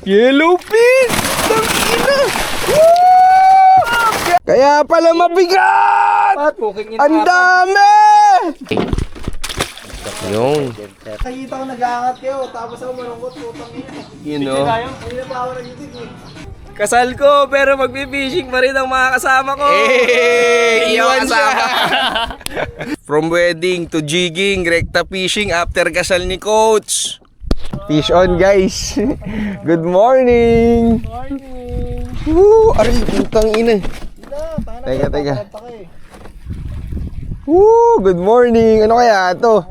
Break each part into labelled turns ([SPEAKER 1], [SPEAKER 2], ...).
[SPEAKER 1] Yellowfin! Tangina! Kaya pala mabigat! Ang dami! Yung
[SPEAKER 2] Nakita ko nag-aangat kayo, tapos ako malungkot, putang ina.
[SPEAKER 1] you know.
[SPEAKER 2] Hindi na pa ako nag-itig eh.
[SPEAKER 3] Kasal ko, pero magpipishing pa rin ang mga kasama ko.
[SPEAKER 1] Iwan kasama. From wedding to jigging, rekta fishing after kasal ni Coach. Fish on, guys. Good morning.
[SPEAKER 2] Morning!
[SPEAKER 1] Woo! Aray, putang ina. Teka. Woo! Good morning. Ano kaya ito?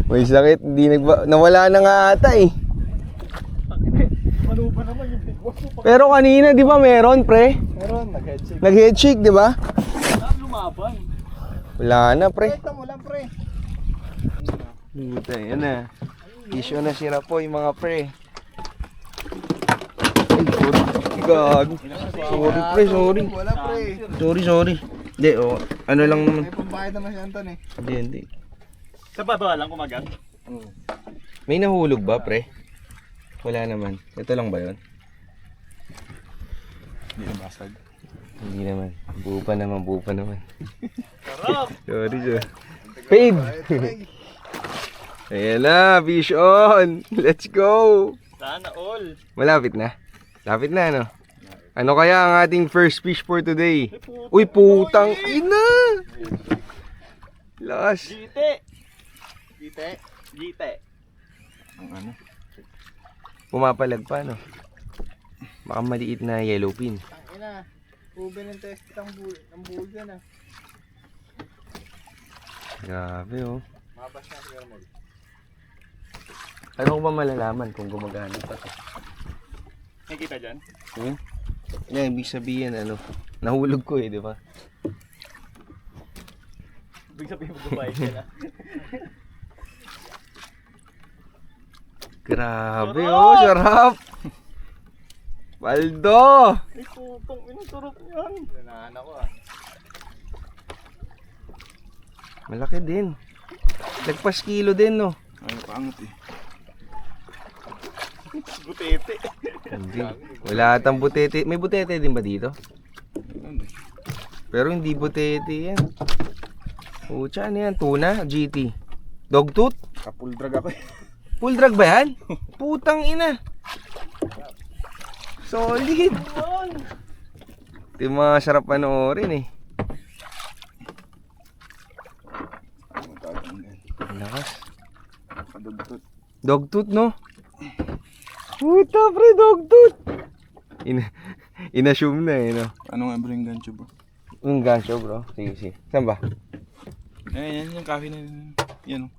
[SPEAKER 1] May sakit. Nawala na nga ata eh.
[SPEAKER 2] Malupa naman yung bigbo.
[SPEAKER 1] Pero kanina, di ba meron, pre?
[SPEAKER 2] Meron, nag-headshake.
[SPEAKER 1] Nag-head shake, di ba?
[SPEAKER 2] Lumaban.
[SPEAKER 1] Wala na, pre.
[SPEAKER 2] Ito mo lang, pre.
[SPEAKER 1] Puta, yan na. Issue na sira po yung mga pre. Ay, gag. Sorry, pre, sorry.
[SPEAKER 2] Wala, pre.
[SPEAKER 1] Sorry. Hindi, ano lang naman.
[SPEAKER 2] May pambayad naman si Anton eh.
[SPEAKER 1] Hindi.
[SPEAKER 2] Sa baba lang kumagat?
[SPEAKER 1] May nahulog ba, pre? Wala naman. Ito lang ba yun?
[SPEAKER 2] Hindi na basag.
[SPEAKER 1] Hindi naman. Buo pa naman.
[SPEAKER 2] Sarap!
[SPEAKER 1] Sorry. Paid! Ayan na, fish on! Let's go!
[SPEAKER 2] Sana all.
[SPEAKER 1] Malapit na. Lapit na, ano? Ano kaya ang ating first fish for today? Uy, putang ina! Lakas.
[SPEAKER 2] Gite.
[SPEAKER 1] Ang ano? Pumapalag pa, no? Baka maliit na yellowfin.
[SPEAKER 2] Ang ina. Ube ng test ang bull yan ah.
[SPEAKER 1] Grabe, oh.
[SPEAKER 2] Mabas na si Armol.
[SPEAKER 1] Ano ko ba malalaman kung gumagana pa to?
[SPEAKER 2] Nakikita dyan?
[SPEAKER 1] Yan, ibig sabihin, ano? Nahulog ko eh, di ba?
[SPEAKER 2] Ibig sabihin mag-bubayad ka na.
[SPEAKER 1] Grabe, oh, sarap! Baldo!
[SPEAKER 2] Ay putong, inusarap yan. Nanahan ako ah.
[SPEAKER 1] Malaki din. Nagpas kilo din, no?
[SPEAKER 2] Ay, pangat eh. Butete.
[SPEAKER 1] Hindi. Wala atang butete. May butete din ba dito? Pero hindi butete yan. Pucha, ano yan? Tuna? GT? Dogtooth?
[SPEAKER 2] Kapul drag ako eh.
[SPEAKER 1] Full drag ba yan? Putang ina. Solid. Ito yung mga sarap panoorin eh. Lakas. Dogtooth, no? Puta, pre, dogtooth. Inassume na eh, no?
[SPEAKER 2] Ano nga bro yung gancho bro?
[SPEAKER 1] Yung gancho, bro. Sige. Saan ba?
[SPEAKER 2] Yan yung cafe na yan.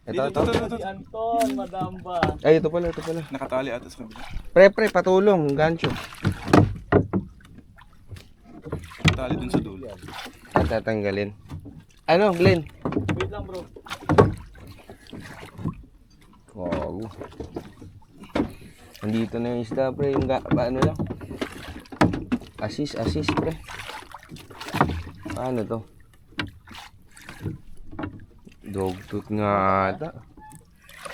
[SPEAKER 1] Ito.
[SPEAKER 2] Anton, madam ba?
[SPEAKER 1] Ay, ito pala.
[SPEAKER 2] Nakatali ata sa kabila.
[SPEAKER 1] Pre, patulong. Gancho.
[SPEAKER 2] Tali dun sa dulo.
[SPEAKER 1] At tatanggalin. Ano, Glenn?
[SPEAKER 2] Wait lang bro.
[SPEAKER 1] Wow. Nandito na yung isda, pre. Yung ano lang. Assist, pre. Paano to? Dogtooth nga ata.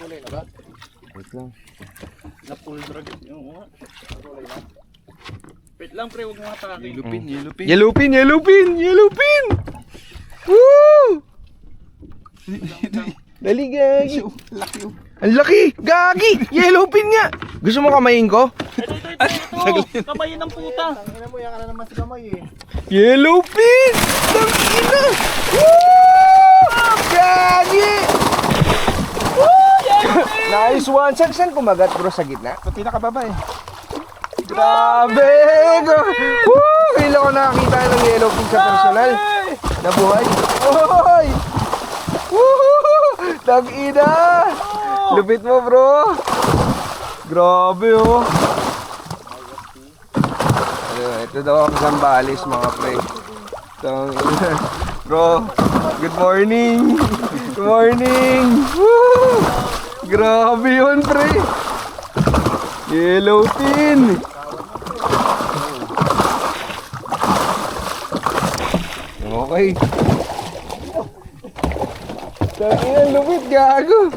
[SPEAKER 2] Kulay na ba?
[SPEAKER 1] Wait lang.
[SPEAKER 2] Na full drag yung mga. Kulay na. Wait lang pre, huwag mo atake.
[SPEAKER 1] Yellowfin! Woo! Dali, gagi.
[SPEAKER 2] Laki oh.
[SPEAKER 1] Ang laki! Gagi! Yellowfin nga! Gusto mo kamayin ko?
[SPEAKER 2] Ito! Kabayin ng puta! Tangina mo, yan ka na naman sa kamay eh.
[SPEAKER 1] Yellowfin! Tangina! Woo! Gagi! Nice one! Saan kumagat, bro? Sa gitna?
[SPEAKER 2] Sa pinakababa eh.
[SPEAKER 1] Grabe! Woo! Kailan ko nakakita ng yellowfin sa personal. Nabuhay. Oy! Woo! Tag-ina! Lupit mo, bro! Grabe, oh! Ito daw ang Zambales, mga pre. Bro, good morning! Good morning! Woo! Grabe yun, pre! Yellowfin! Okay. Tangina, lupit, gago!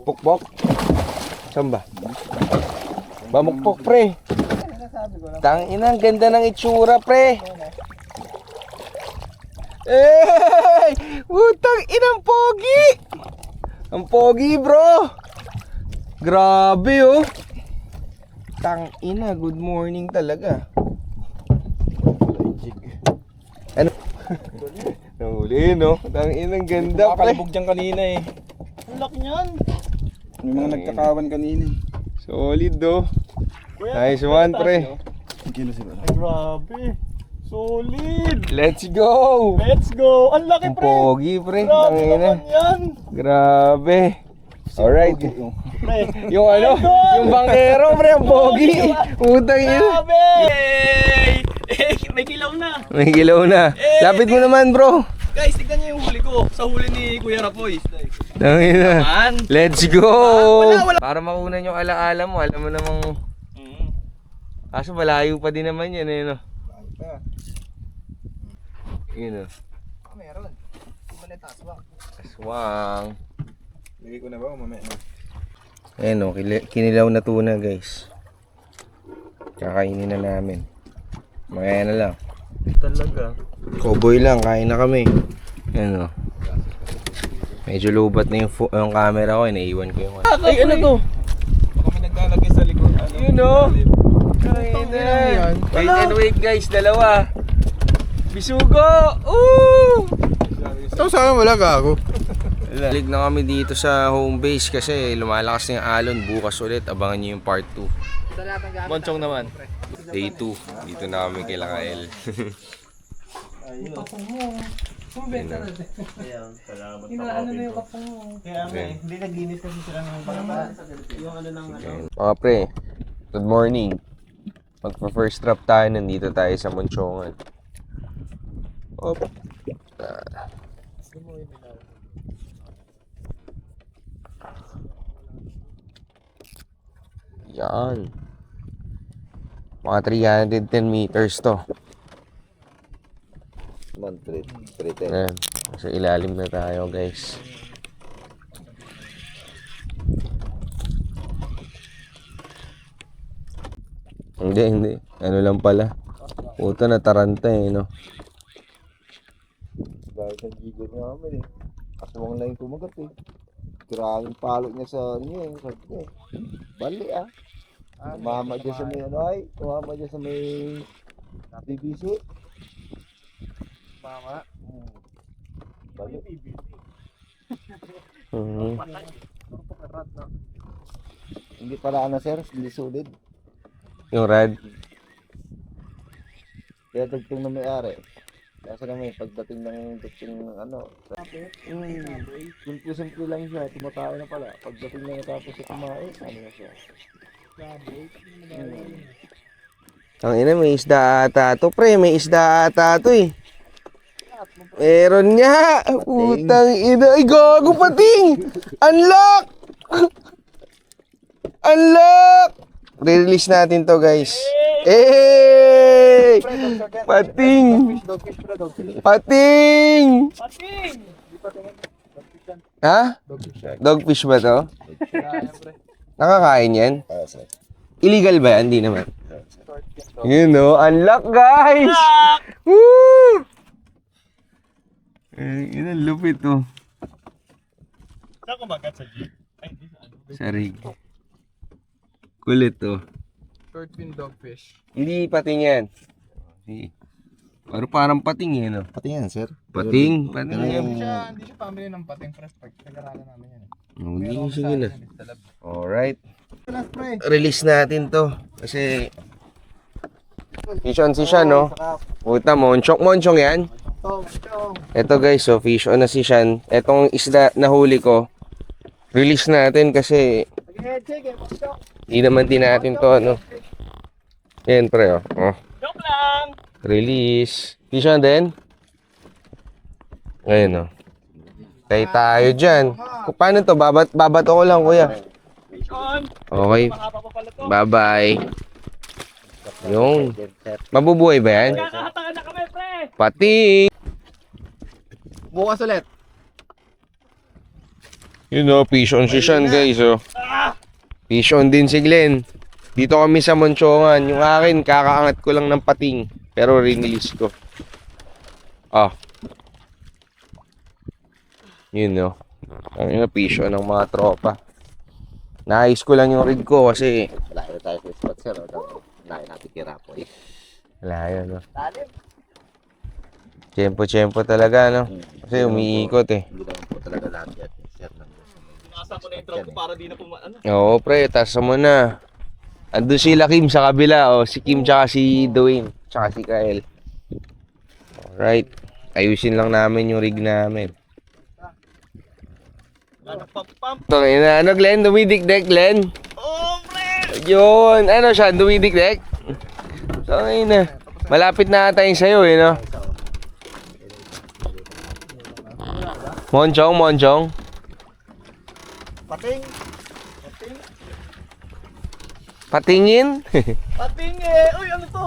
[SPEAKER 1] Pukpok? Saan ba? Bamukpok, pre. Tangina, ang ganda ng itsura, pre. Eh! Putang inang pogi! Ang pogi, bro! Grabe, oh! Tangina, good morning talaga. Ano? Nahuli, no? Tangina, ang ganda, pre.
[SPEAKER 2] Nakalabog dyan kanina eh. Ang laki niyan. May mga nagkakawan kanina eh.
[SPEAKER 1] Solid, do. Nice one, pre.
[SPEAKER 2] Kilo sila. Ay, grabe. Solid.
[SPEAKER 1] Let's go!
[SPEAKER 2] Let's go. Ang laki,
[SPEAKER 1] Ang
[SPEAKER 2] pre.
[SPEAKER 1] pogi, pre.
[SPEAKER 2] Grabe
[SPEAKER 1] Tangina.
[SPEAKER 2] naman yan.
[SPEAKER 1] Grabe. Alright.
[SPEAKER 2] Pre.
[SPEAKER 1] Yung ano, yung bangkero, pre, ang pogi. Putang ina.
[SPEAKER 2] Grabe. May kilaw na.
[SPEAKER 1] May gilaw na. Lapit mo naman, bro.
[SPEAKER 2] Guys, tignan niyo yung huli ko. Sa huli ni Kuya Rapoy.
[SPEAKER 1] Tangina.
[SPEAKER 2] Man.
[SPEAKER 1] Let's go!
[SPEAKER 2] Wala.
[SPEAKER 1] Para makunan yung alaala mo, alam mo namang... Kaso malayo pa din naman yan eh, no? Yun, no?
[SPEAKER 2] Meron. Kumalit aswang.
[SPEAKER 1] Aswang.
[SPEAKER 2] Lagay ko na ba? Mamaya na.
[SPEAKER 1] Ayan, no? Kinilaw na tuna, guys. Kakainin na namin. Mamaya na lang.
[SPEAKER 2] Talaga.
[SPEAKER 1] Cowboy lang, kain na kami. Ayan, no? Medyo lubat na yung camera ko, naiiwan ko yung...
[SPEAKER 2] Ay, ano to? Baka may naglalagay sa likod.
[SPEAKER 1] Yun, no? Wait and wait, guys, dalawa. Bisugo! Ooh!
[SPEAKER 2] Ito sa akin wala gago.
[SPEAKER 1] Balik na kami dito sa home base kasi lumalakas na yung alon. Bukas ulit, abangan nyo yung part 2.
[SPEAKER 2] Monchong naman.
[SPEAKER 1] Day 2, dito na kami kay Lakael.
[SPEAKER 2] Kaya hindi naglinis kasi sila ng pangalaman. Yung ano ng ano.
[SPEAKER 1] Mga pre, good morning. Magpa-first drop tayo, nandito tayo sa Monchongan. Op. Yan. Mga 310 meters to.
[SPEAKER 3] 310.
[SPEAKER 1] Ayan. Sa ilalim na tayo, guys. Hindi. Ano lang pala. Puta na taranta eh, no?
[SPEAKER 3] Dahil sa gigil nga kami eh. Aswang lang yung kumagat eh. Maraming palo niya sa niya eh. Sabi niya eh. Bali ah. Tumama dyan sa may ano ay. Tumama dyan sa may BBC.
[SPEAKER 2] Mama.
[SPEAKER 3] Bali. Hindi pala ano sir. Hindi solid.
[SPEAKER 1] Yung rad.
[SPEAKER 3] Kaya dugtong na may-ari. Kasi naman pagdating ng dugtong ano. Simple lang siya. Tumatawa na pala. Pagdating na natapos sa kumain. Ano na siya.
[SPEAKER 1] Ang ina, may isda ata to, pre. May isda ata to eh. Meron nga. Putang ina. Ay, gago pating. Unlock! Unlock! Re-release natin to, guys. Hey! Pating! Pating! Ha? Dogfish ba to? Nakakain yan? Illegal ba yan? Hindi naman. Yun no, unlock guys! Woo! Yun ang lupit to.
[SPEAKER 2] Saan kumagat sa jeep? Ay, hindi sa ano.
[SPEAKER 1] Sa rig. Kulit to.
[SPEAKER 2] Short fin dogfish.
[SPEAKER 1] Hindi pating yan. Pero parang pating eh, no?
[SPEAKER 3] Pati yan sir.
[SPEAKER 1] Pating? Pating yan.
[SPEAKER 2] Hindi siya family ng pating press. Pag-aralan namin yan.
[SPEAKER 1] Hindi sige na.
[SPEAKER 2] Talab.
[SPEAKER 1] Alright.
[SPEAKER 2] Last pre.
[SPEAKER 1] Release natin to. Kasi... Fish on si Shan, no? Puta, monchong yan. Eto guys, so fish on na si Shan. Etong isda na huli ko, release natin kasi hindi naman din natin to, ano. Yan, pre, oh.
[SPEAKER 2] Joke lang!
[SPEAKER 1] Release. Fish on din. Ngayon, oh. Tayo dyan. Paano to? Babato ko lang, kuya.
[SPEAKER 2] Fish on!
[SPEAKER 1] Okay.
[SPEAKER 2] Mahaba pa pala to.
[SPEAKER 1] Bye-bye. Yung. Mabubuhay ba yan?
[SPEAKER 2] Kakahatangan na kami, pre!
[SPEAKER 1] Pati.
[SPEAKER 2] Bukas ulit.
[SPEAKER 1] Yun o, fish on si Sean guys oh. Fish on din si Glenn. Dito kami sa Monchongan. Yung akin, kakaangat ko lang ng pating. Pero release ko. Ah. Yun o. Ang fish on ng mga tropa. Naayos ko lang yung rig ko kasi
[SPEAKER 3] Layo tayo sa spot sir. Layo natin kira po eh.
[SPEAKER 1] wala yun, no? Tiyempo-tiyempo talaga, no? Kasi umiikot, eh.
[SPEAKER 3] Hindi naman po talaga lahat yan. Sir,
[SPEAKER 2] Nasa ko na yung truck ko para di na ano.
[SPEAKER 1] Oo, pre, tasa mo na. Andun sila Kim sa kabila, oh. Si Kim tsaka si Dwayne, tsaka si Kyle. Alright. Ayusin lang namin yung rig namin.
[SPEAKER 2] Ano, pump.
[SPEAKER 1] Ito, ano, Glenn? Dumidikdek, Glenn?
[SPEAKER 2] Oh, pre!
[SPEAKER 1] Yun. Ano siya? Dumidikdek? So, na. Malapit na ata yung sayo, eh, no? Monchong.
[SPEAKER 2] Pating!
[SPEAKER 1] Patingin?
[SPEAKER 2] Pating eh! Uy, ano to?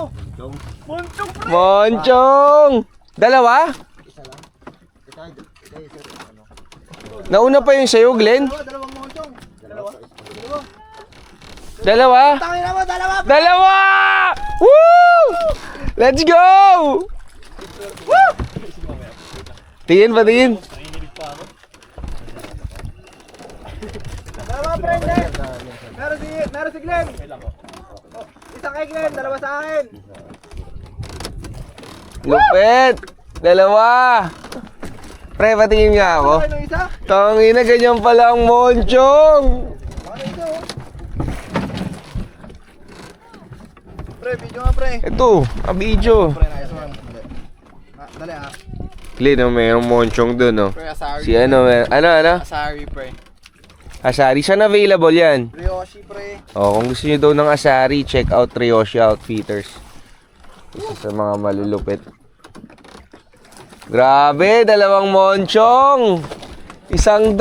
[SPEAKER 2] Monchong, pre!
[SPEAKER 1] Monchong! Dalawa? Nauna pa yung sayo, Glenn?
[SPEAKER 2] Dalawang monchong!
[SPEAKER 1] Dalawa?
[SPEAKER 2] Tangin na mo, dalawa!
[SPEAKER 1] Dalawa! Woo! Let's go! Woo! Tingin.
[SPEAKER 2] Nanginginig pa ako. Dalawa, pre! Meron si Glenn! Isang kay Glenn, dalawa sa akin!
[SPEAKER 1] Lupit! Dalawa! Pre, patingin nga ako.
[SPEAKER 2] Ano isa?
[SPEAKER 1] Tangina, ganyan pala ang monchong!
[SPEAKER 2] Ano ito? Pre, video nga pre!
[SPEAKER 1] Ito, abidyo.
[SPEAKER 2] Pre, nice one. Dali ah.
[SPEAKER 1] Glenn, oh, mayroong monchong dun, oh.
[SPEAKER 2] Pre, Asari.
[SPEAKER 1] Si ano, ano?
[SPEAKER 2] Asari, pre.
[SPEAKER 1] Asari, saan available yan?
[SPEAKER 2] Ryoshi, pre.
[SPEAKER 1] Oh, kung gusto niyo daw ng Asari, check out Ryoshi Outfitters. Isa sa mga malulupit. Grabe, dalawang monchong.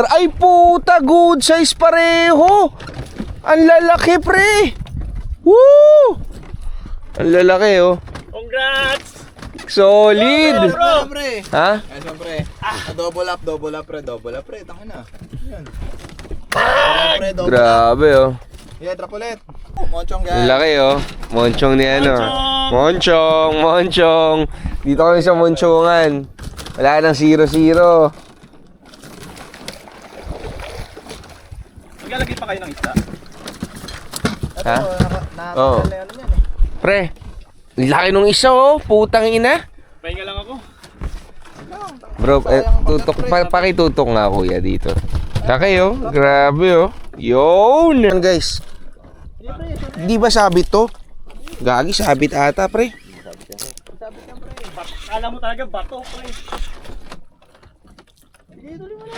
[SPEAKER 1] Ay puta, good size pareho. Ang lalaki, pre. Woo! Ang lalaki, oh.
[SPEAKER 2] Congrats!
[SPEAKER 1] Solid.
[SPEAKER 2] Bro, pre.
[SPEAKER 1] Ha?
[SPEAKER 2] Nice one, pre. Double up, pre. Tangin na. Yan. Pre, double up.
[SPEAKER 1] Grabe, oh.
[SPEAKER 2] Yeah, drop ulit. Monchong,
[SPEAKER 1] Ang
[SPEAKER 2] guys.
[SPEAKER 1] laki, oh. Monchong ni ano. Monchong. Dito kami sa Monchongan. Wala nang 0-0.
[SPEAKER 2] Maglalagay pa kayo ng isda?
[SPEAKER 1] Ha?
[SPEAKER 2] Ano
[SPEAKER 1] Oo.
[SPEAKER 2] yan eh.
[SPEAKER 1] Pre, laki nung isa, oh. Putang ina.
[SPEAKER 2] Pahinga lang ako.
[SPEAKER 1] Bro, pakitutok nga kuya dito. Laki, oh. Grabe, oh. Yun. Guys, di ba sabit to? Gagi, sabit ata, pre.
[SPEAKER 2] Kala mo talaga bato, pre.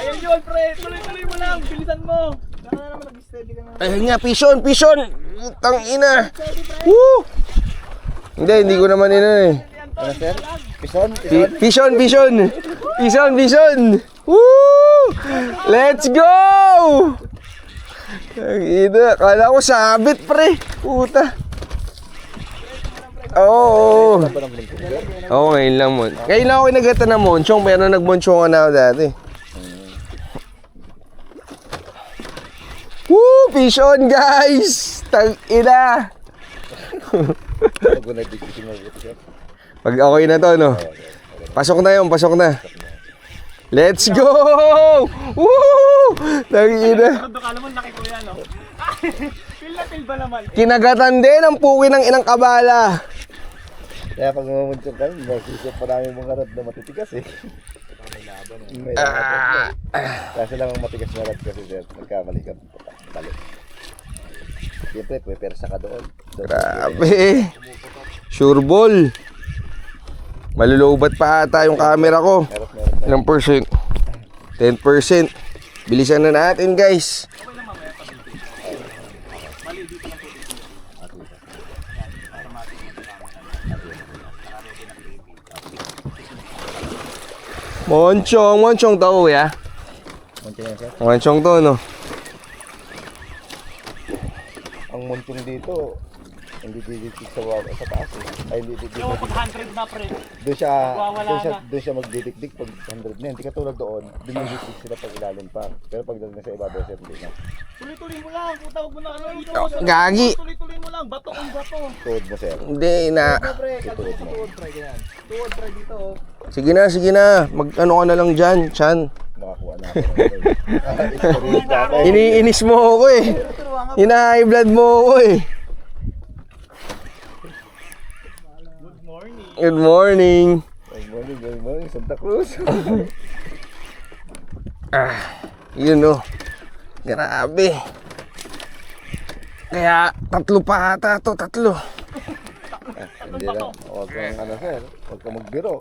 [SPEAKER 2] Ayan yun, pre. Tuloy mo lang. Bilisan mo. Saka na naman nag-steady ka na.
[SPEAKER 1] Ayun nga, pison. Tang ina. Woo! Hindi ko naman ina eh.
[SPEAKER 3] Ano sir? Pison?
[SPEAKER 1] Pison. Woo! Let's go! Ang ina, kala ko sabit, pre. Puta. Oo. Oo, ngayon lang mo. Ngayon lang ako nagata ng monchong, pero nagmonchongan na ako dati. Woo! Fish on, guys! Tang-ina! Pag okay na to, no? Pasok na. Let's go! Woo! Tang-ina!
[SPEAKER 2] Kala mo laki ko yan, no? Feel na feel ba naman?
[SPEAKER 1] Kinagatan din ang puwi ng inang kabala.
[SPEAKER 3] Kaya pag mamuntok kami, masisip pa namin mga rad na matitigas eh. May laban. Kasi lang ang matigas na rad kasi sir, nagkamali ka. Balik. Siyempre, puwersa ka doon.
[SPEAKER 1] Grabe. Sure ball. Malulubat pa ata yung camera ko.
[SPEAKER 3] Meron.
[SPEAKER 1] Ilang percent? 10%. Bilisan na natin, guys. Monchong to, kuya.
[SPEAKER 3] Munting yan sir.
[SPEAKER 1] Monchong to, no?
[SPEAKER 3] Ang munting dito, Hindi didikit sa taas eh. Ay, hindi didikit.
[SPEAKER 4] Yung pag 100 na pre.
[SPEAKER 3] Doon siya magdidikdik pag 100 na. Hindi katulad doon, dumidikdik sila pag ilalim pa. Pero pag doon na sa ibabaw, sir, hindi na.
[SPEAKER 4] Tuloy-tuloy mo lang. Puta, wag mo na ano dito.
[SPEAKER 1] Gagi.
[SPEAKER 4] Tuloy-tuloy mo lang. Bato kung bato.
[SPEAKER 3] Tuod mo, sir.
[SPEAKER 1] Hindi na.
[SPEAKER 2] Pre, kalbo sa tuwod, pre, ganyan. Tuwod, pre, dito, oh.
[SPEAKER 1] Sige na. Mag-ano ka na lang dyan, Chan.
[SPEAKER 3] Nakakuha na ako. Experience na ako.
[SPEAKER 1] Iniinis mo ako eh. Hina-high blood mo ako eh. Good morning.
[SPEAKER 3] Good morning, Santa Cruz.
[SPEAKER 1] Yun oh. Grabe. Kaya tatlo pa ata to, tatlo.
[SPEAKER 3] Hindi lang, huwag kang ano, sir. Huwag kang magbiro.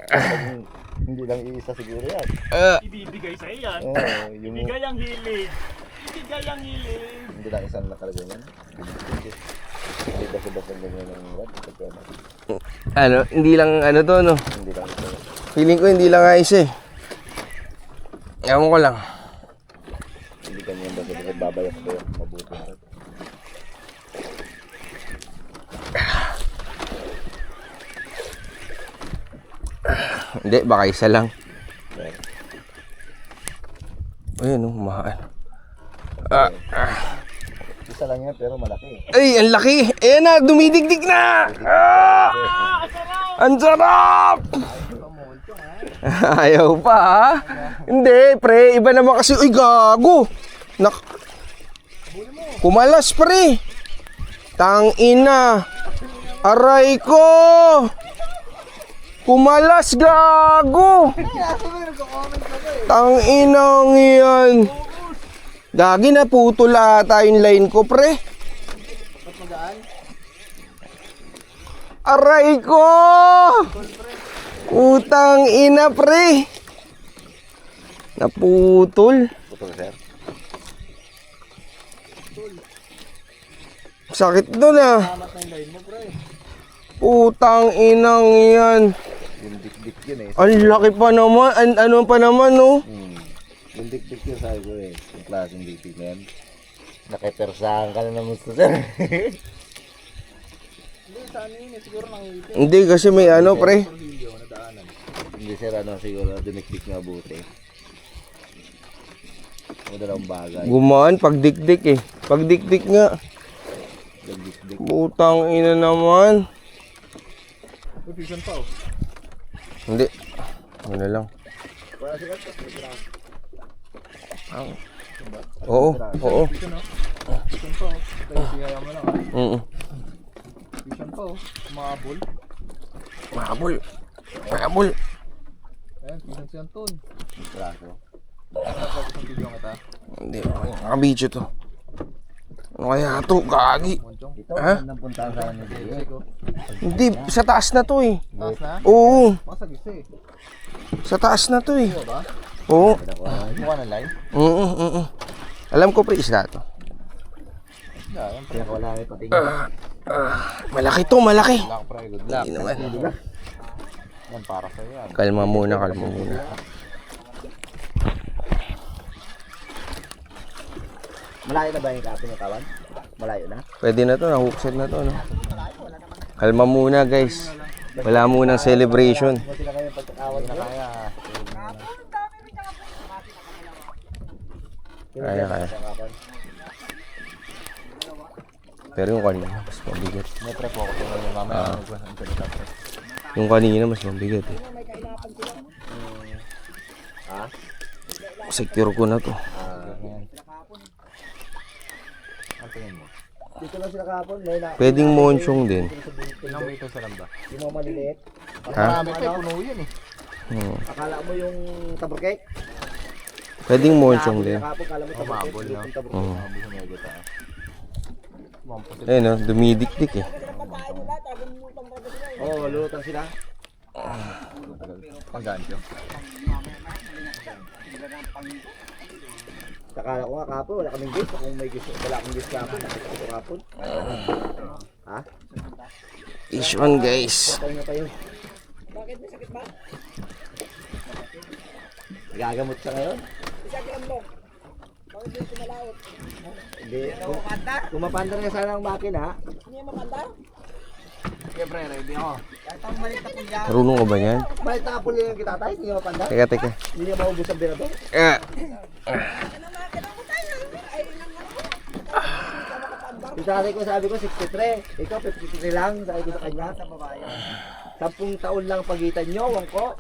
[SPEAKER 3] Hindi lang iisa siguro yan.
[SPEAKER 4] Ibibigay sa'yo yan.
[SPEAKER 3] Oo, yung
[SPEAKER 4] Ibigay ang hilig. Ibigay ang hilig.
[SPEAKER 3] hindi lang isang nakalagay yan. Hindi basta-basta ganyan ng wad.
[SPEAKER 1] Ano, hindi lang ano to no.
[SPEAKER 3] Hindi lang ito.
[SPEAKER 1] Feeling ko hindi lang ayos eh. Ewan ko lang.
[SPEAKER 3] Hindi ganyan basta-basta babayas ko yan. Mabuti na.
[SPEAKER 1] Hindi, baka isa lang. Ayun oh, mahal.
[SPEAKER 3] Isa lang yan pero malaki.
[SPEAKER 1] Ay, ang laki! Ayan na, dumidigdig na! Ang sarap! Ayaw pa ha? Hindi, pre. Iba naman kasi. Uy, gago! Kumalas, pre! Tangina! Aray ko! Kumalas, gago! Tanginang yan! Gagi na putol ata yung line ko, pre. Aray ko! Utang ina, pre. Naputol.
[SPEAKER 3] Putol, sir.
[SPEAKER 1] Sakit doon ah. Utang inang yan.
[SPEAKER 3] Yung dik-dik yun eh.
[SPEAKER 1] Ang laki pa naman. Ano pa naman, no?
[SPEAKER 3] Yung dik-dik yun sabi ko eh. Yung klaseng dik-dik na yan. Nakipersahan ka na naman sa sir.
[SPEAKER 1] Hindi, kasi may ano, pre.
[SPEAKER 3] Hindi sir, ano siguro dumikdik na buti. Madalawang bagay.
[SPEAKER 1] Gumaan pag dikdik eh. Pag dikdik nga.
[SPEAKER 3] Dik-dik.
[SPEAKER 1] Utang ina naman. Hindi. Ano lang. Oo, oo.
[SPEAKER 2] Vision pa, oh. Mahabol.
[SPEAKER 1] Mahabol. Mahabol.
[SPEAKER 2] Ayan, vision siya ton.
[SPEAKER 3] Traso.
[SPEAKER 2] Isang video kita.
[SPEAKER 1] Hindi, nakabidyo to. Ano kaya to? Gagi.
[SPEAKER 3] Ito,
[SPEAKER 1] Ha?
[SPEAKER 3] ang puntahan sa kanya dito.
[SPEAKER 1] Hindi, sa taas na to eh.
[SPEAKER 2] Taas na?
[SPEAKER 1] Oo,
[SPEAKER 2] Masag isa eh.
[SPEAKER 1] sa taas na to eh.
[SPEAKER 2] Ba?
[SPEAKER 1] Oo.
[SPEAKER 2] Mukha ng line?
[SPEAKER 1] Alam ko pre, isda to.
[SPEAKER 2] Yan,
[SPEAKER 3] Kaya ko wala pati.
[SPEAKER 1] Malaki to, malaki.
[SPEAKER 2] luck, pre. Good luck.
[SPEAKER 1] Hindi naman.
[SPEAKER 2] Yan, para sa'yo yan.
[SPEAKER 1] Kalma muna, kalma muna.
[SPEAKER 3] Malayo na ba yung kapin ng kawan? Malayo na?
[SPEAKER 1] Pwede na to, na-hookset na to, no? Kalma muna, guys. Wala munang celebration.
[SPEAKER 3] Kung sila kayo pagkakawan na kaya.
[SPEAKER 1] Kaya. Pero yung kanina, mas mabigat.
[SPEAKER 2] May pre po ako sa mga mamaya.
[SPEAKER 1] Yung kanina, mas mabigat eh.
[SPEAKER 3] Ha?
[SPEAKER 1] Secure ko na to.
[SPEAKER 2] Ang tingin mo?
[SPEAKER 3] Dito lang sila kahapon. May na.
[SPEAKER 1] Pwedeng monsyong din.
[SPEAKER 2] Ilang metro sa lamba?
[SPEAKER 3] Yung mga maliliit.
[SPEAKER 1] Ha?
[SPEAKER 2] Marami pa, puno yan eh.
[SPEAKER 3] Akala mo yung taburkek?
[SPEAKER 1] Pwedeng monsyong din.
[SPEAKER 3] Kahapon kala mo taburkek.
[SPEAKER 2] Umabol na.
[SPEAKER 3] Yung taburkek.
[SPEAKER 1] Oo.
[SPEAKER 2] Sabi sa medyo taas. Mampos.
[SPEAKER 1] Ayun, no? Dumidikdik eh.
[SPEAKER 3] Oo, lulutang sila.
[SPEAKER 2] Panggancho.
[SPEAKER 3] Akala ko nga kahapon, wala kaming gate. Kung may gate, wala akong gate kahapon. Nakita ko kahapon. Ha?
[SPEAKER 1] Fish on, guys.
[SPEAKER 3] Patay na tayo. Bakit? May sakit ba? Gagamot siya ngayon? Isakilan mo. Bakit hindi kumalaot? Hindi. Kung mapanda nga sana ang makina. Hindi mapanda?
[SPEAKER 2] Siyempre, ready ako. Kahit ang malit na pulya.
[SPEAKER 1] Marunong ka ba yan?
[SPEAKER 2] Malit na pulya yung kita tayo, hindi ka mapanda.
[SPEAKER 1] Teka.
[SPEAKER 2] Hindi ka maubos ang binadong. Yung tatay ko sabi ko 63. Ikaw 53 lang. Sabi ko sa kanya. 10 taon lang pagitan nyo, wangko.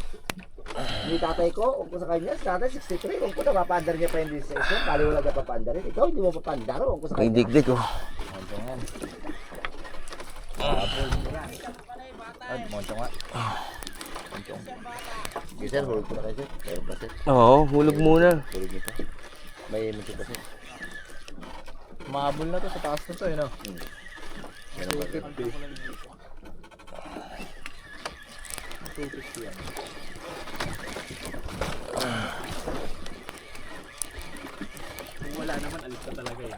[SPEAKER 2] Ni tatay ko, wangko sa kanya. Si tatay 63. Wangko na papandar niya pa yung decision. Bali wala na papandarin. Ikaw hindi mo papandar. Wangko sa
[SPEAKER 1] May
[SPEAKER 2] kanya.
[SPEAKER 1] dikdik oh.
[SPEAKER 3] Gisel, hulog ko na kayo, sir. Meron ba, sir?
[SPEAKER 1] Oo, hulog muna.
[SPEAKER 3] Hulog nito. May muntik pa, sir.
[SPEAKER 2] Mahabol na to sa taas na to, eh, no?
[SPEAKER 3] Meron ba, sir?
[SPEAKER 4] Kung wala naman, alis ka talaga eh.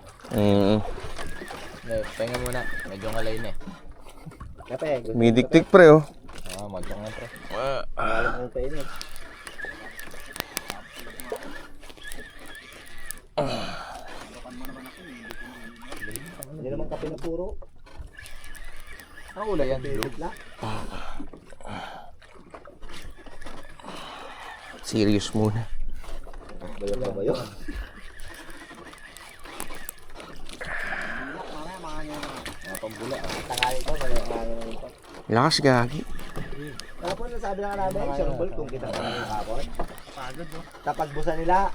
[SPEAKER 2] Pahinga muna. Medyo ngalay na eh. Kape, gusto
[SPEAKER 1] May dikdik pre oh.
[SPEAKER 2] Madyo nga pre.
[SPEAKER 3] Alam kong kayo, eh.
[SPEAKER 2] Hindi naman kape na puro. Ang ulay yan, blue.
[SPEAKER 1] Serious muna.
[SPEAKER 3] Bayo ka ba yun?
[SPEAKER 2] Pambula. Tangali ko, kaya hangin na ito.
[SPEAKER 1] Lakas gagi.
[SPEAKER 2] Tapos nasabi na nga namin, Sherobol, kung kita ka ng kapon. Kapag busa nila,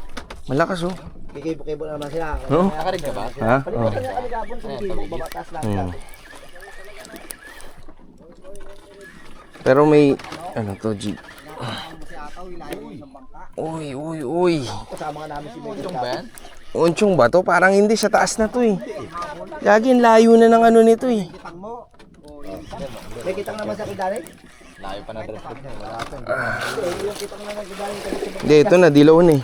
[SPEAKER 1] Malakas oh.
[SPEAKER 2] kikibo-kibo naman sila.
[SPEAKER 1] Oo.
[SPEAKER 2] Nakakarig ka ba?
[SPEAKER 1] Ha?
[SPEAKER 2] Palimutan niya kami kapon, kumikibo, babatas lang.
[SPEAKER 1] Hmm. Pero may ano to G. Uy.
[SPEAKER 2] Kasama nga namin si Medyo Kapon.
[SPEAKER 1] Unchong ba to? Parang hindi sa taas na to eh. Gagi, layo na ng ano nito eh.
[SPEAKER 2] Kitang mo. May kitang naman sa kidali?
[SPEAKER 3] Layo pa na dress code niya. Wala ka.
[SPEAKER 2] Yung kitang naman sa kidali.
[SPEAKER 1] Hindi, ito na, dilaw na eh.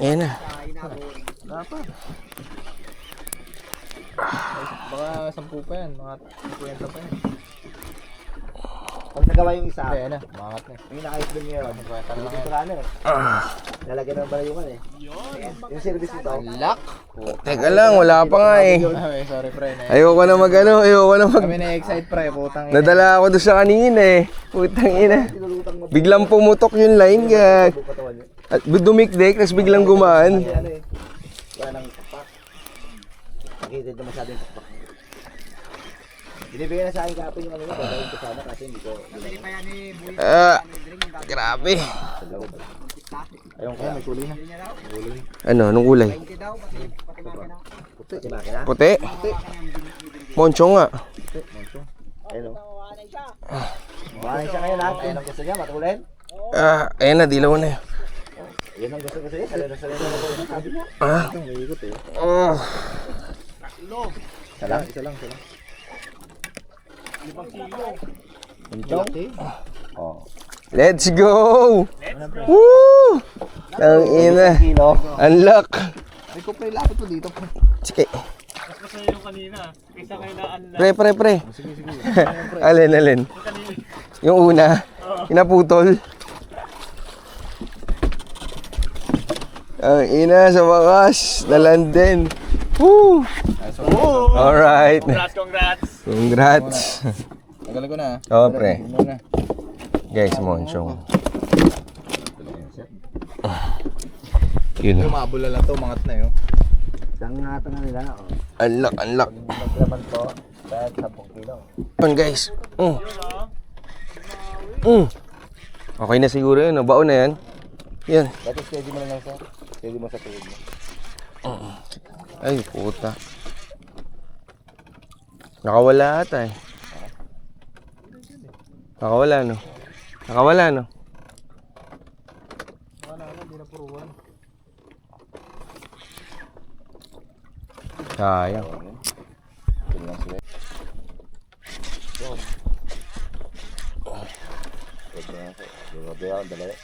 [SPEAKER 1] Ayan na.
[SPEAKER 2] Baka 10 pa yan, mga 50 pa yan. Pag nagawa yung isa, kaya na, mangat na. Yung naka-ice din niya yun, dito ka na eh. Lalagyan ng balayungan eh. Yung service nito. Lock!
[SPEAKER 1] Teka lang, wala pa nga eh.
[SPEAKER 2] Sorry pre.
[SPEAKER 1] Ayoko na
[SPEAKER 2] Kami na-excite pre, putang ina.
[SPEAKER 1] Nadala ako doon sa kanina eh. Putang ina. Biglang pumutok yung line gag. At dumikdik, tapos biglang gumaan.
[SPEAKER 2] Ano eh. Wala nang pakpak. Nakita na masyadong pakpak. Binibigyan na sa akin kapin yung ano na, gagawin ko sana kasi hindi ko.
[SPEAKER 1] Grabe.
[SPEAKER 2] Ayun kaya, may kulay na.
[SPEAKER 1] Ano, anong kulay?
[SPEAKER 2] Puti, makina.
[SPEAKER 1] Puti? Moncho nga.
[SPEAKER 2] Ayun o. Buhanin siya ngayon lahat. Ayun ang gusto niya, matulin.
[SPEAKER 1] Ayan na, dilaw na yun.
[SPEAKER 2] Ayun ang gusto niya. Salino na po yung sabi niya. May ikot eh. Isa lang.
[SPEAKER 3] Oh.
[SPEAKER 1] Let's go! Woo! Ang ina. Unlock.
[SPEAKER 2] Ay ko pre, lapit mo dito.
[SPEAKER 1] Sige.
[SPEAKER 4] Mas masaya yung kanina. Kaysa kayo na
[SPEAKER 1] Pre. Alin. Yung una, kinaputol. Ang ina sa wakas, nalandin. Woo! Alright.
[SPEAKER 4] Congrats!
[SPEAKER 2] Tagal ko na.
[SPEAKER 1] Oh, pre. Guys, monchong. Yun.
[SPEAKER 2] Mabula lang to, mangat na yun. Isang ngata na nila.
[SPEAKER 1] Unlock.
[SPEAKER 2] Maglaban to, kahit 10 kilo.
[SPEAKER 1] Yun, guys. Okay na siguro yun. Baon na yan. Yan.
[SPEAKER 3] Dati steady mo lang sir. Steady mo sa tuhod mo.
[SPEAKER 1] Ay, puta. Nakawala ata eh. Nakawala no? Sayang.
[SPEAKER 3] Ito lang sila. Grabe ako, dalawa.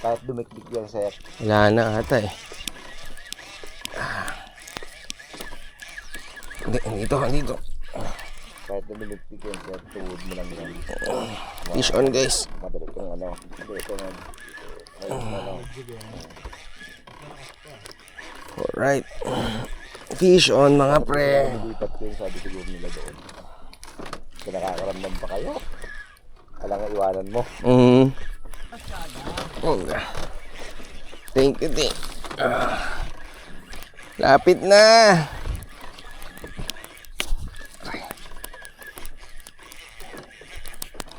[SPEAKER 3] Kahit dumikdik yan sir.
[SPEAKER 1] Wala na ata eh. Dito.
[SPEAKER 3] Kahit dumikdik yan sir, tuhod mo lang yan.
[SPEAKER 1] Fish on guys.
[SPEAKER 3] Madali kong ano. Madali kong ano.
[SPEAKER 1] Alright. Fish on mga pre.
[SPEAKER 3] Nilipat ko yung sabi siguro nila doon. Kung nakakaramdam pa kayo, alang iwanan mo.
[SPEAKER 1] Oh, thank you, thank. Lapit na.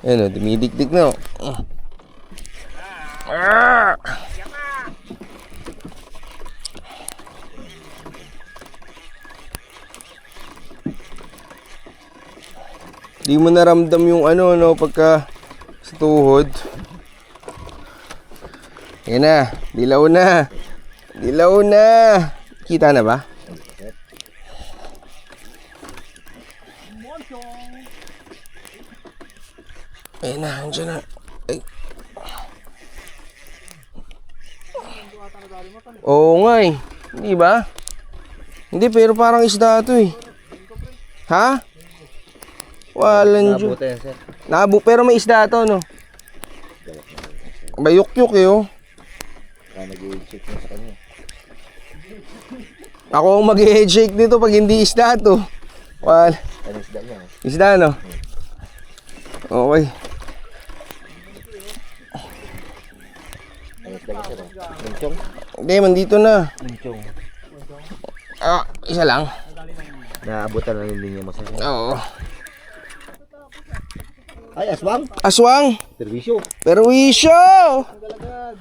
[SPEAKER 1] Ayan o, dumidikdik na o. Di mo naramdam yung ano, no, pagka sa tuhod. Ayan na, dilaw na. Dilaw na. Kita na ba? Ayan na, andyan na. Ay. Oo nga eh. Hindi ba? Hindi, pero parang isda ito eh. Ha? Walang Diyo.
[SPEAKER 3] Nabuta yan, sir.
[SPEAKER 1] Pero may isda ito, no? Bayuk-yuk eh, oh.
[SPEAKER 3] Kaya nag-i-check na sa kanya.
[SPEAKER 1] Ako ang mag-headshake dito pag hindi isda to. Wala.
[SPEAKER 3] Ano isda niya?
[SPEAKER 1] Isda, no? Okay.
[SPEAKER 3] Ano isda niya, sir? Minchong?
[SPEAKER 1] Hindi, mandito na.
[SPEAKER 3] Minchong.
[SPEAKER 1] Ah, isa lang.
[SPEAKER 3] Naabutan na yung linya mo, sir.
[SPEAKER 1] Oo.
[SPEAKER 3] Ay, aswang!
[SPEAKER 1] Aswang!
[SPEAKER 3] Servisyo!
[SPEAKER 1] Perwisyo!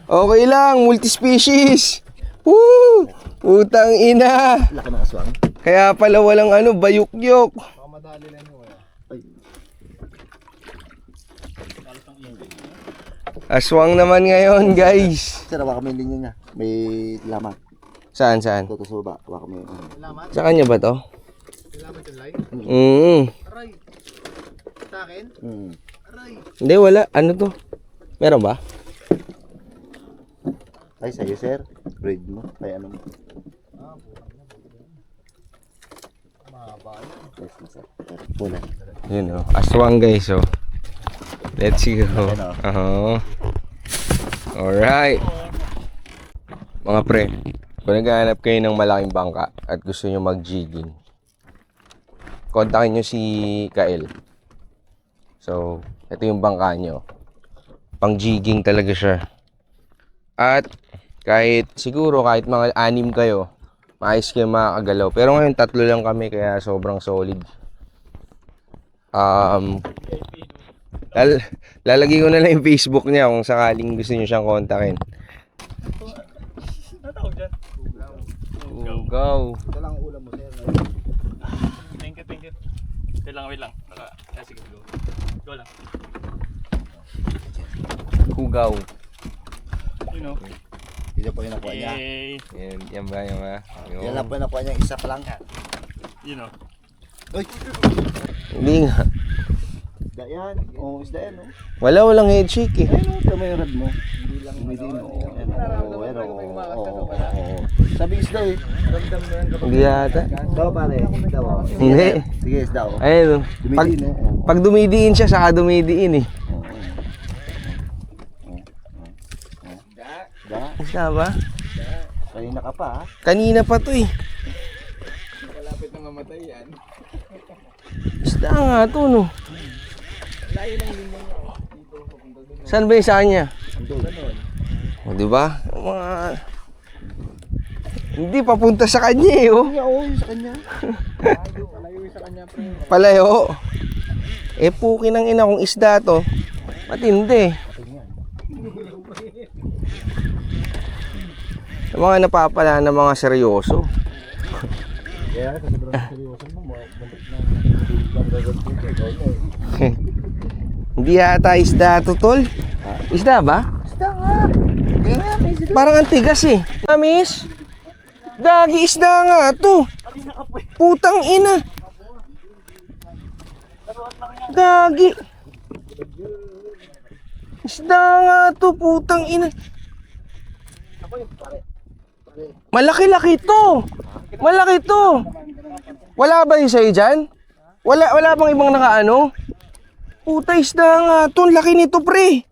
[SPEAKER 1] Okay lang, multi-species. Woo! Utang ina!
[SPEAKER 3] Laki ng aswang.
[SPEAKER 1] Kaya pala walang ano, bayuk-yuk. Aswang naman ngayon, guys.
[SPEAKER 3] Sir, hawa kami yung linya niya. May laman.
[SPEAKER 1] Saan, saan?
[SPEAKER 3] Ito sa baba. Hawa kami.
[SPEAKER 1] Sa kanya ba to?
[SPEAKER 4] Salamat yung live. Aray. Sa akin? Aray.
[SPEAKER 1] Hindi, wala. Ano to? Meron ba?
[SPEAKER 3] Ay, sa'yo, sir. Braid mo. Ay, ano mo. Yes, sir. Muna.
[SPEAKER 1] Yun, oh. Aswang, guys, oh. Let's go. Alright. Mga pre, kung naghahanap kayo ng malaking bangka at gusto nyo mag-jigging, kontakin nyo si Kael. So, ito yung bangka nyo. Pang-jigging talaga siya. At kahit mga 6 kayo, maayos kayo makakagalaw. Pero ngayon 3 lang kami kaya sobrang solid. Lalagay ko na lang yung Facebook niya kung sakaling gusto niyo siyang kontakin.
[SPEAKER 4] Ano tawag dyan?
[SPEAKER 1] Go.
[SPEAKER 3] Ito lang ang ulam mo, sir.
[SPEAKER 4] Thank you, thank you. Wait lang. Sige, go. Go lang.
[SPEAKER 1] Hugaw.
[SPEAKER 4] You know.
[SPEAKER 3] Ito po yung nakuha niya.
[SPEAKER 4] Yay.
[SPEAKER 1] Yan ba?
[SPEAKER 3] Yan lang po yung nakuha niya. Isa pa lang.
[SPEAKER 4] You know.
[SPEAKER 3] Uy!
[SPEAKER 1] Hindi nga.
[SPEAKER 3] Isda yan. Oo, isda yan. Oh.
[SPEAKER 1] Walang head shake eh.
[SPEAKER 3] Ayun, ito may rad mo. Hindi lang. Hindi mo. Sabi isda eh.
[SPEAKER 1] Hindi yata.
[SPEAKER 3] Daw pare. Daw.
[SPEAKER 1] Hindi.
[SPEAKER 3] Sige, isda oh.
[SPEAKER 1] Ayun.
[SPEAKER 3] Dumidiin oh.
[SPEAKER 1] Pag dumidiin siya, saka dumidiin eh.
[SPEAKER 3] Da.
[SPEAKER 1] Isda ba?
[SPEAKER 3] Kanina ka pa ha.
[SPEAKER 1] Kanina pa to eh.
[SPEAKER 4] Malapit na mamatay yan.
[SPEAKER 1] Isda nga to, no? Saan ba yung sa kanya? O, diba? Mga... Hindi, papunta sa kanya eh, oh.
[SPEAKER 3] Oo, sa kanya.
[SPEAKER 4] Palayo sa kanya, pre.
[SPEAKER 1] Palayo. Eh, pukin ng ina kong isda to. Matindi. Sa mga napapala na mga seryoso.
[SPEAKER 3] Kaya sa sobrang seryoso mo, buntot na
[SPEAKER 1] Hindi yata isda to, tol. Isda ba?
[SPEAKER 3] isda nga. Kaya nga, may isda.
[SPEAKER 1] Parang ang tigas eh. Amis? Gagi isda nga to. Putang ina. Gagi. Isda nga to, putang ina. Malaki-laki to. Malaki to. Wala ba yung sa'yo dyan? Wala bang ibang nakaano? Puta isda nga to. Laki nito, pre.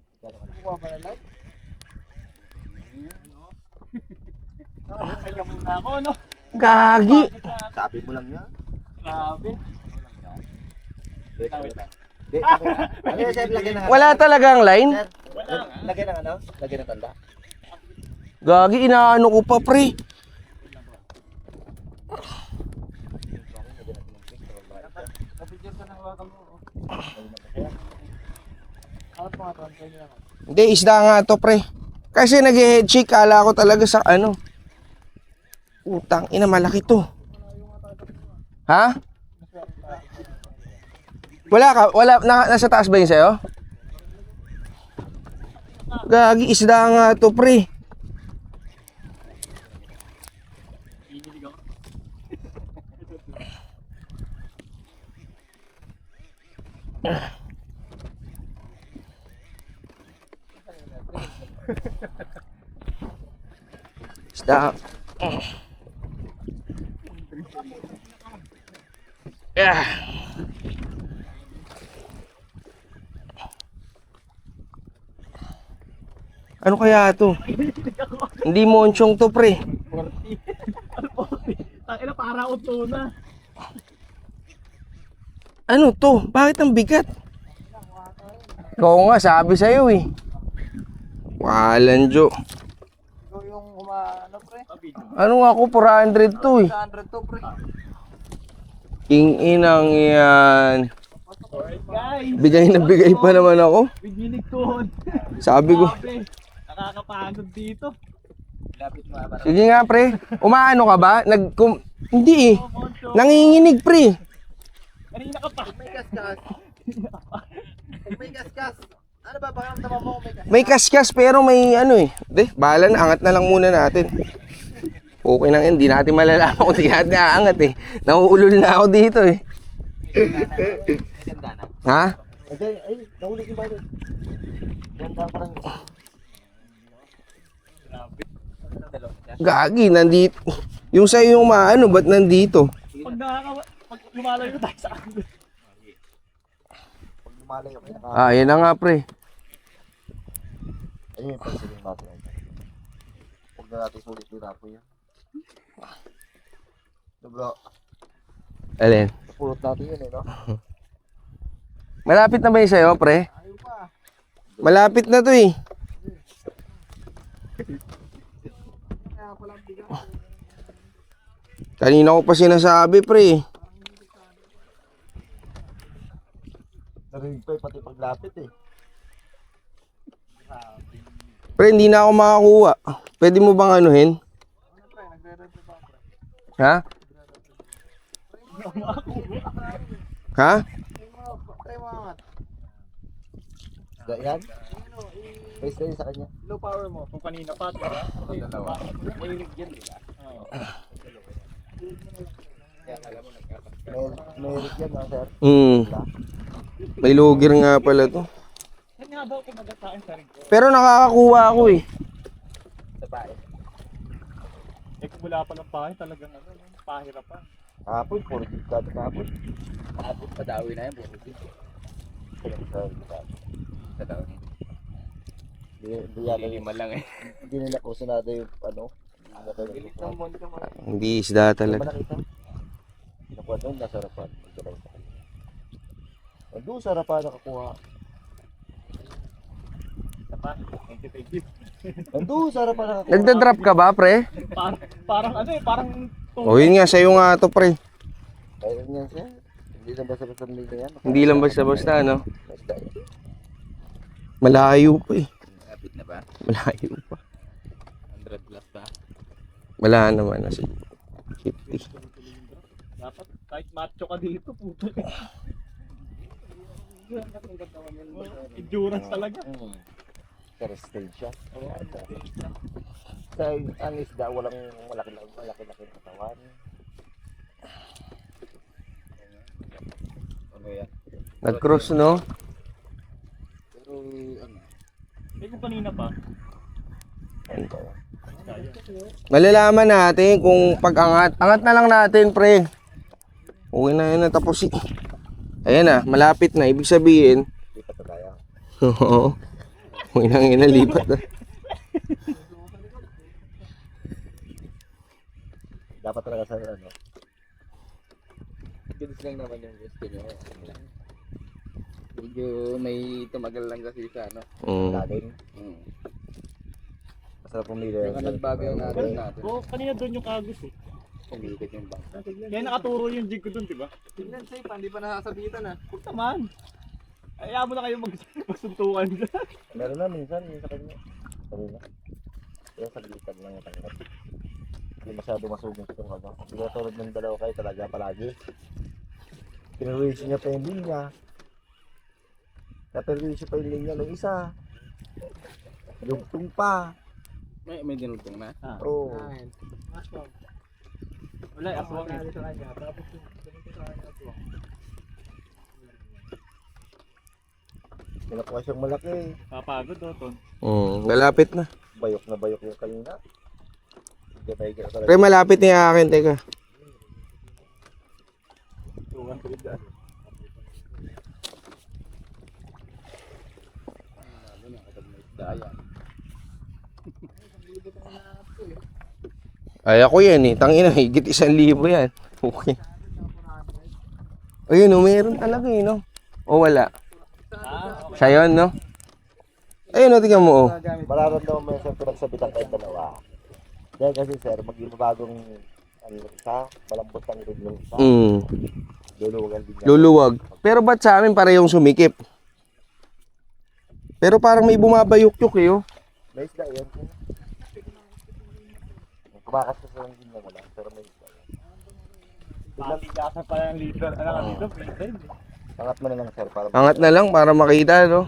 [SPEAKER 1] Gagi.
[SPEAKER 3] Sabi mo lang yan.
[SPEAKER 4] Grabe.
[SPEAKER 3] Di, ano yun, sir? Lagyan ng
[SPEAKER 1] Wala talagang line?
[SPEAKER 3] Sir, lagyan ng ano? Lagyan ng tanda.
[SPEAKER 1] Gagi, inaano ko pa, pre. Hindi, isda nga to, pre. Kasi nag-head shake, kala ko talaga sa ano. Utang, ina, malaki to. Ha? Nasa taas ba yun sa'yo? Gagi, isda nga to, pre. Isda. Yeah. Ano kaya to? Hindi monchong to, pre.
[SPEAKER 4] Tangina para utuna.
[SPEAKER 1] Ano to? Bakit ang bigat? Ikaw nga, sabi sa'yo eh. Walang jo.
[SPEAKER 3] Ito yung ano, pre?
[SPEAKER 1] Ano ako, 400 to eh.
[SPEAKER 3] 100 to, pre.
[SPEAKER 1] King inang yan.
[SPEAKER 4] Guys,
[SPEAKER 1] Bigay na bigay pa naman ako.
[SPEAKER 4] biginig tuhod.
[SPEAKER 1] Sabi ko.
[SPEAKER 4] Grabe. Nakakapagod dito.
[SPEAKER 1] Sige nga, pre. Umaano ka ba? Hindi eh. Nanginginig, pre.
[SPEAKER 4] Kanina ka pa.
[SPEAKER 3] May kaskas. May kaskas. Ano ba? Baka naman mo may kaskas.
[SPEAKER 1] May kaskas pero may ano eh. Di, bahala na. Angat na lang muna natin. Okay na yun. Di natin malalaman kung di natin aangat eh. Nauulol na ako dito eh. Ha?
[SPEAKER 3] Ay, nahuli ko ba ito? Ganda parang...
[SPEAKER 1] Gagi, nandito. Yung sa'yo yung maano, ba't nandito?
[SPEAKER 4] Pag lumalayo tayo sa akin.
[SPEAKER 3] Pag lumalayo kayo naka...
[SPEAKER 1] Ah, yan na nga, pre.
[SPEAKER 3] Ayun, pagsabihin natin. Huwag na natin sulit din ako yan. So bro,
[SPEAKER 1] Alin?
[SPEAKER 3] napulot natin yun eh, no?
[SPEAKER 1] Malapit na ba yung sa'yo, pre?
[SPEAKER 3] Ayaw pa.
[SPEAKER 1] Malapit na to eh. Kanina ko pa sinasabi, pre.
[SPEAKER 3] Narinig pa pati paglapit eh.
[SPEAKER 1] Pre, hindi na ako makakuha. Pwede mo bang anuhin? Ha? Ha?
[SPEAKER 3] Isda yan? May isda yun sa kanya.
[SPEAKER 4] Low power mo. Kung kanina pa. Dalawa. Mahilig yan, di ba?
[SPEAKER 3] May rig yan, no, sir?
[SPEAKER 1] May logir nga pala to.
[SPEAKER 4] Yan nga daw kung magkasain sa rin ko.
[SPEAKER 1] Pero nakakakuha ako eh.
[SPEAKER 3] Sa bae.
[SPEAKER 4] Eh kung wala pa ng bahay talagang ano, pahirapan.
[SPEAKER 3] Hapon, puro dito hapon.
[SPEAKER 2] Abot pa dawi na yan, bukod din. Sa dawi.
[SPEAKER 3] Lima lang eh. Hindi nila kusunado yung ano.
[SPEAKER 1] Hindi isda
[SPEAKER 3] Ano ba
[SPEAKER 1] talaga.
[SPEAKER 3] nakita? Nakuha doon, nasa harapan. Doon sa harapan nakakuha.
[SPEAKER 4] Thank you.
[SPEAKER 3] Doon sa harapan nakakuha.
[SPEAKER 1] Nagda-drop ka ba, pre?
[SPEAKER 4] Parang ano eh, parang
[SPEAKER 1] O yun nga, sa'yo nga to, pre.
[SPEAKER 3] Kaya yan siya. Hindi lang basta-basta nila yan.
[SPEAKER 1] Hindi lang basta-basta, no?
[SPEAKER 3] Basta yan.
[SPEAKER 1] Malayo pa eh.
[SPEAKER 2] Kapit na ba?
[SPEAKER 1] Malayo pa.
[SPEAKER 2] 100 plus ba?
[SPEAKER 1] Wala naman na siguro. 50.
[SPEAKER 4] dapat kahit macho ka dito, puto. Endurance talaga.
[SPEAKER 3] Resistant siya. Sa ang isda, walang malaki-laki katawan.
[SPEAKER 2] Ano yan?
[SPEAKER 1] Nag-cross, no?
[SPEAKER 3] Pero ano,
[SPEAKER 4] Eh kung kanina pa,
[SPEAKER 1] Malalaman natin kung pag-angat. Angat na lang natin, pre. Okay na yun, tapos si... Ayan na, malapit na. Ibig sabihin...
[SPEAKER 3] lipat na tayo.
[SPEAKER 1] Oo. Okay na yun, lipat na.
[SPEAKER 3] Dapat talaga sa ano.
[SPEAKER 2] mabilis lang naman yung gusto nyo. Medyo may tumagal lang kasi sa ano.
[SPEAKER 3] Natin. Masarap pumili.
[SPEAKER 2] Yung nagbago yung natin natin.
[SPEAKER 4] Oo, kanina doon yung kagos eh.
[SPEAKER 2] Pumikit yung bang.
[SPEAKER 4] Kaya nakaturo yung jig ko doon, di ba?
[SPEAKER 2] Tingnan safe, hindi pa nasasabitan ah.
[SPEAKER 4] Huwag naman. Ayaw mo na kayo magsuntukan.
[SPEAKER 3] Meron na minsan yung sa kanya. Sabi na. Kaya sa glitan lang yung tanggap. Hindi masyado masugong itong ano. Hindi na tulad ng dalawa kayo talaga palagi. Pinarwisyo niya pa yung linya. Napirwisyo pa yung linya ng isa. Lugtong pa.
[SPEAKER 2] May dinutong na.
[SPEAKER 3] Oo.
[SPEAKER 4] Wala, aswang eh.
[SPEAKER 3] Pinakuha siyang malaki.
[SPEAKER 4] Papagod o, Ton.
[SPEAKER 1] Malapit na.
[SPEAKER 3] Bayok na bayok yung kanina. Hindi ba yung talaga.
[SPEAKER 1] Pre, malapit na yung akin, teka.
[SPEAKER 4] Tungan ko rin dyan.
[SPEAKER 1] Ay, ako yan eh. Tangina, higit 1,000 yan. Okay. Ayun, oh, meron talaga eh, no? O wala? Siya yun, no? Ayun, oh, tingnan mo, oh.
[SPEAKER 3] Mararamdaman mo yung sir pinagsabitan kayong dalawa. Dahil kasi sir, magiging ano isa, malambot ang rin yung isa. Luluwagan din niya.
[SPEAKER 1] Luluwag. Pero ba't sa amin parehong sumikip? Pero parang may bumabayok-yok eh, oh.
[SPEAKER 3] May isda yan. Kumakas ka sa lang din niya wala, pero may isda yan.
[SPEAKER 4] Patigasan pala ng leader. Alam ka dito, leader.
[SPEAKER 3] Angat mo na lang sir, para
[SPEAKER 1] Angat na lang para makita, no?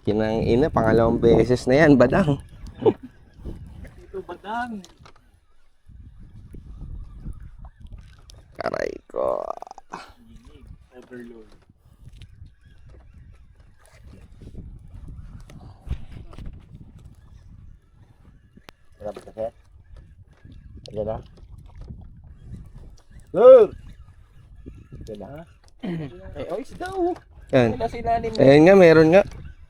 [SPEAKER 1] Kinang ina, pangalawang beses na yan, badang.
[SPEAKER 4] Ito, badang.
[SPEAKER 1] Aray ko.
[SPEAKER 4] Overload.
[SPEAKER 3] marami ka sir. Ayan na. Sir! Ayan na.
[SPEAKER 2] Ay, oh, isda oh.
[SPEAKER 1] Yan.
[SPEAKER 2] Wala sinalim mo.
[SPEAKER 1] Ayan nga, meron nga.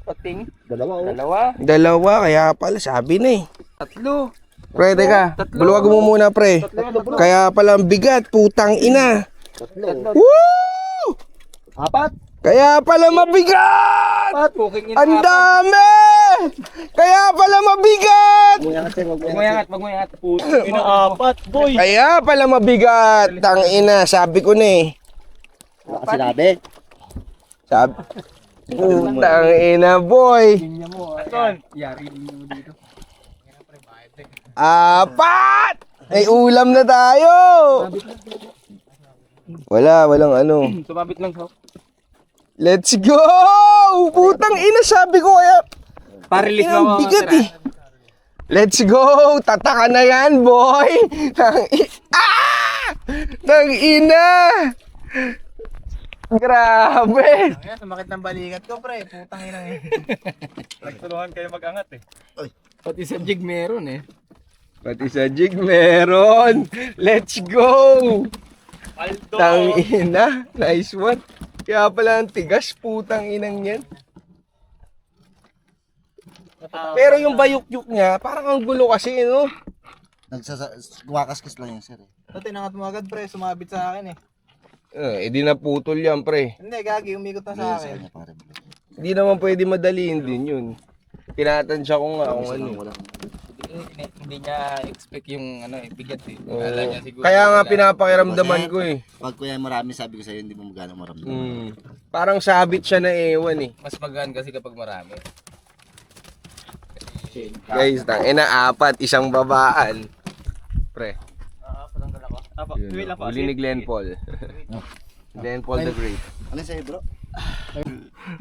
[SPEAKER 2] Pating.
[SPEAKER 3] Dalawa oh.
[SPEAKER 1] Dalawa, kaya pala, sabi na eh.
[SPEAKER 2] Tatlo.
[SPEAKER 1] Pre, teka. Buluwag mo muna, pre. Kaya pala ang bigat, putang ina.
[SPEAKER 3] Tatlo.
[SPEAKER 1] Woo!
[SPEAKER 3] Apat!
[SPEAKER 1] Kaya pala mabigat!
[SPEAKER 2] Puking
[SPEAKER 1] Ang dami! Kaya pala mabigat!
[SPEAKER 2] Magmayangat, magmayangat.
[SPEAKER 4] Inaapat, boy.
[SPEAKER 1] Kaya pala mabigat. Tang ina, sabi ko na eh.
[SPEAKER 3] Kasi sinabi.
[SPEAKER 1] Sabi. Putang ina, boy.
[SPEAKER 4] Ton.
[SPEAKER 2] Yari mo dito.
[SPEAKER 1] Apat! May ulam na tayo! Walang ano.
[SPEAKER 2] Sumabit lang sa.
[SPEAKER 1] Let's go! Putang ina, sabi ko kaya.
[SPEAKER 2] Parilis
[SPEAKER 1] Ina, ang bigat eh. Let's go! Tataka na yan, boy! Tang ina! Grabe!
[SPEAKER 2] Ayan, sumakit ng balikat ko, pre. Putang ina eh.
[SPEAKER 4] Nagtulungan kayo mag-angat eh.
[SPEAKER 2] Pati sa jig meron eh.
[SPEAKER 1] Pati sa jig meron! Let's go!
[SPEAKER 4] Aldo.
[SPEAKER 1] Tang ina! Nice one! Kaya pala ang tigas, putang inang yan. Pero yung bayok-yuk niya, parang ang gulo kasi, no?
[SPEAKER 3] Gumakaskas lang yan sir.
[SPEAKER 2] Pati nangat mo agad, pre. Sumabit sa akin eh.
[SPEAKER 1] Di na putol yan, pre.
[SPEAKER 2] Hindi, gagi. Umikot na sa akin.
[SPEAKER 1] Hindi naman pwede madaliin din yun. Tinatansya ko nga kung ano.
[SPEAKER 2] Hindi niya expect yung ano, bigat eh.
[SPEAKER 1] Oo.
[SPEAKER 2] Akala niya siguro.
[SPEAKER 1] Kaya nga pinapakiramdaman ko eh.
[SPEAKER 3] Pag kuya marami sabi ko sa'yo, hindi mo magana maramdaman.
[SPEAKER 1] Parang sabit siya na ewan eh.
[SPEAKER 2] Mas magaan kasi kapag marami.
[SPEAKER 1] Guys, apat, isang babaan. Pre,
[SPEAKER 2] Patanggal ako.
[SPEAKER 4] Apo,
[SPEAKER 1] yun,
[SPEAKER 4] wait lang po.
[SPEAKER 1] huli ni Glenn Paul. Glenn Paul the Great.
[SPEAKER 3] Ano sa'yo bro?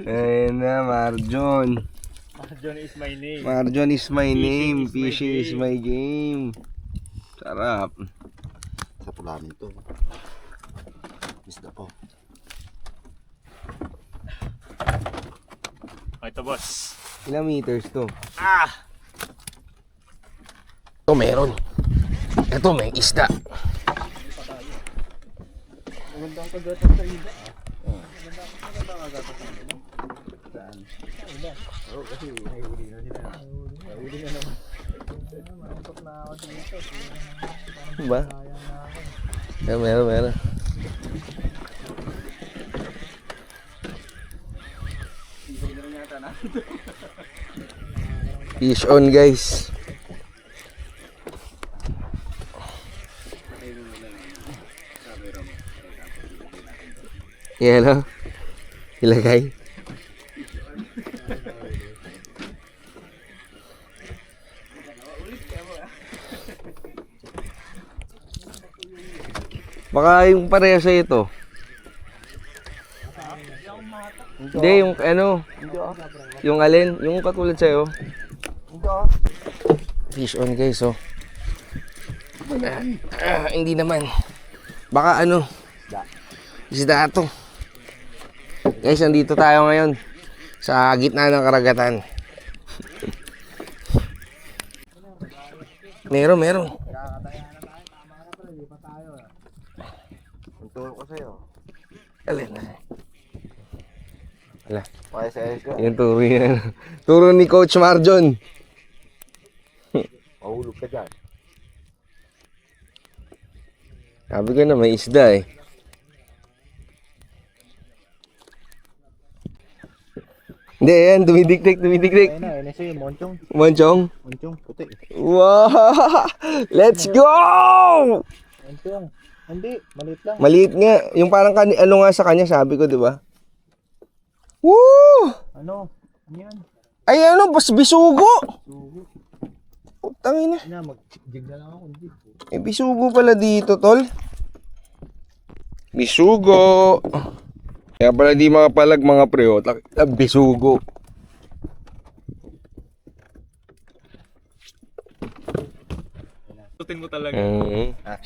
[SPEAKER 1] Ayun na, Marjon.
[SPEAKER 4] John is my name.
[SPEAKER 1] Marjon is my name.
[SPEAKER 4] is my
[SPEAKER 1] Fishing is
[SPEAKER 4] game.
[SPEAKER 1] my game. Sarap.
[SPEAKER 3] Sa pulamin to. Isda po.
[SPEAKER 4] Oh, ito, boss.
[SPEAKER 1] Ilang meters to? Ito meron. Ito may isda. Ba? Meron. Fish on guys. Yan o. Ilagay. Baka yung pareha sa ito. Hindi, yung ano. Yung alin, yung katulad sa'yo. Fish on guys, oh. Hindi naman. Baka ano. Isda to. Guys, nandito tayo ngayon. Sa gitna ng karagatan. Meron.
[SPEAKER 3] Turo ko sa'yo.
[SPEAKER 1] Alin. Ala.
[SPEAKER 3] Kaya sa ka.
[SPEAKER 1] Yung turo yan. Turo ni Coach Marjon.
[SPEAKER 3] Mahulog ka dyan.
[SPEAKER 1] Sabi ko na may isda eh. Hindi, yan. Dumidikdik.
[SPEAKER 3] Ayun na, ayun sa'yo, monchong.
[SPEAKER 1] Monchong.
[SPEAKER 3] Monchong, puti.
[SPEAKER 1] Wow! Let's go!
[SPEAKER 3] Monchong. Hindi, maliit lang.
[SPEAKER 1] Maliit nga. Yung parang ano nga sa kanya, sabi ko, di ba? Woo!
[SPEAKER 3] Ano? Ano yan?
[SPEAKER 1] Ay, ano? Bisugo! Putang ina.
[SPEAKER 3] Ina, mag-jig na lang ako. Hindi.
[SPEAKER 1] Eh, bisugo pala dito, tol. Bisugo. Kaya pala di mga palag mga preo. Bisugo.
[SPEAKER 4] Tutin mo talaga.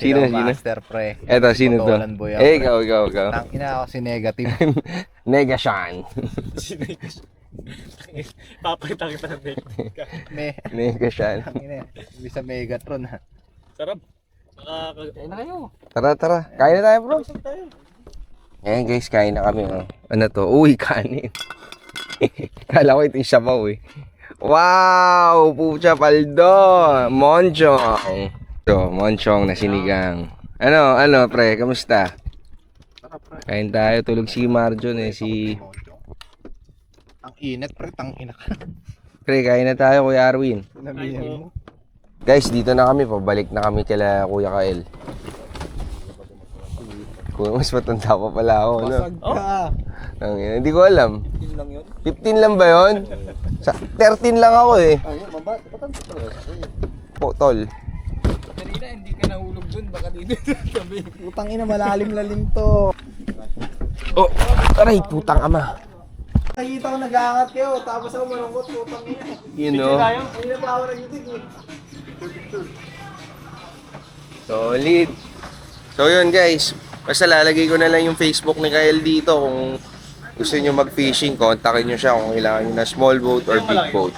[SPEAKER 1] Sino?
[SPEAKER 3] Master pre.
[SPEAKER 1] Eto, sino to?
[SPEAKER 3] Potolan boy ako,
[SPEAKER 1] Eh,
[SPEAKER 3] pre.
[SPEAKER 1] ikaw.
[SPEAKER 3] Tangina ako si negative.
[SPEAKER 1] Negashan.
[SPEAKER 4] Papakita kita ng bacon.
[SPEAKER 1] Negashan.
[SPEAKER 3] Tangina. Ibig sa Megatron ha.
[SPEAKER 4] Sarap. Kain na kayo.
[SPEAKER 1] Tara. Kain na tayo, bro. Ayan guys, kain na kami. Oh. Ano to? Uy, kanin. Kala ko ito yung sabaw eh. Wow! Pucha paldo! Monchong! So, monchong na sinigang. Ano, pre? Kamusta? Kain tayo. Tulog si Marjon eh.
[SPEAKER 3] Ang init pre, tangina ka.
[SPEAKER 1] Pre, kain na tayo, Kuya Arwin.
[SPEAKER 3] Sinabihan mo.
[SPEAKER 1] Guys, dito na kami. Pabalik na kami kila Kuya Kael. Kuya, mas matanda pa pala ako. Ano?
[SPEAKER 3] Basag ka.
[SPEAKER 1] Hindi ko alam.
[SPEAKER 3] 15 lang yun.
[SPEAKER 1] 15 lang ba yun? 13 lang ako eh.
[SPEAKER 3] Ayun, maba. Patanda talaga.
[SPEAKER 1] Po, tol.
[SPEAKER 4] Kanina, hindi ka nahulog dun. Baka dito sabi.
[SPEAKER 3] Putang ina, malalim-lalim to.
[SPEAKER 1] Oh, aray, putang ama.
[SPEAKER 2] Nakikita ko nag-aangat kayo, tapos ako malungkot, putang ina.
[SPEAKER 1] You know.
[SPEAKER 2] Hindi na power ang YouTube.
[SPEAKER 1] Solid. So yun guys, basta lalagay ko na lang yung Facebook ni Kyle dito kung gusto nyo mag-fishing, kontakin nyo siya kung kailangan nyo na small boat or big boat.